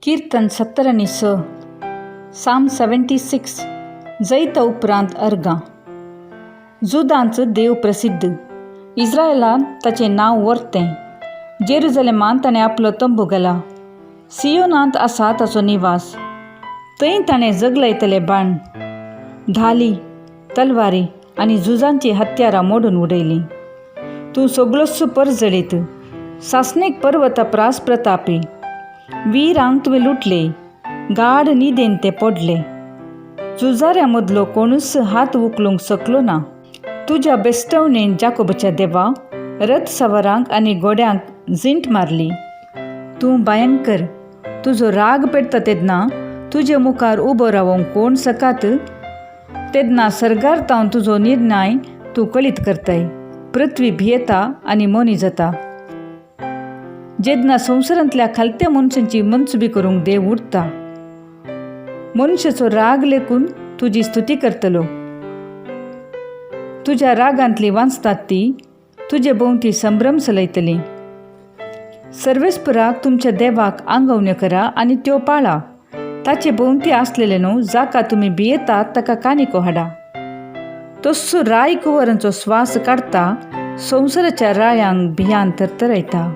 कीर्तन 17 आणि 6 साम 76 जैत उपरांत अर्गा. जुदांचं देव प्रसिद्ध. इस्रायलांत ताचें नांव व्हरतें. जेरुजलेमांत ताणें आपलो तंबू घाला. सियोनांत आसा ताचो निवास. थंय ताणें जगलयतले बाण, ढाली, तलवारी आनी झुजांची हत्यारां मोडून उडयलीं. तूं सगळोच परजळीत, सासणेक पर्वता प्रास प्रतापी. वीरांक तुवें लुटले, गाढ न्हिदेन ते पडले. झुजाऱ्या मदलो कोणूच हात उखलूंक शकलो ना. तुज्या बेस्टवणेन जाकोबाच्या देवा रथ सवारांक आनी घोड्यांक झिंट मारली. तूं भयंकर, तुजो राग पेटता तेदना तुजे मुखार उबो रावंक कोण सकात? तेदना सर्गार तावन तुजो निर्णय तूं कळीत करताय. पृथ्वी भियेता आनी मोनी जाता. जेदना संवसारांतल्या खालत्या मनशांची मनसुबी करूंक देव उठता. मनशाचो राग लेकून तुजी स्तुती करतलो. तुज्या रागांतली वाचतात ती तुजे भोंवती संभ्रम चलयतली. सर्वेस्पराक तुमच्या देवाक आंगवण्यो करा आनी त्यो पाळा. ताचे भोंवती आसलेले न्हू जाका तुमी भियेतात ताका कानिको हाडा. तस्सो राय कुंवरांचो स्वास काडटा, संवसाराच्या रायांक भियान तरतरयता.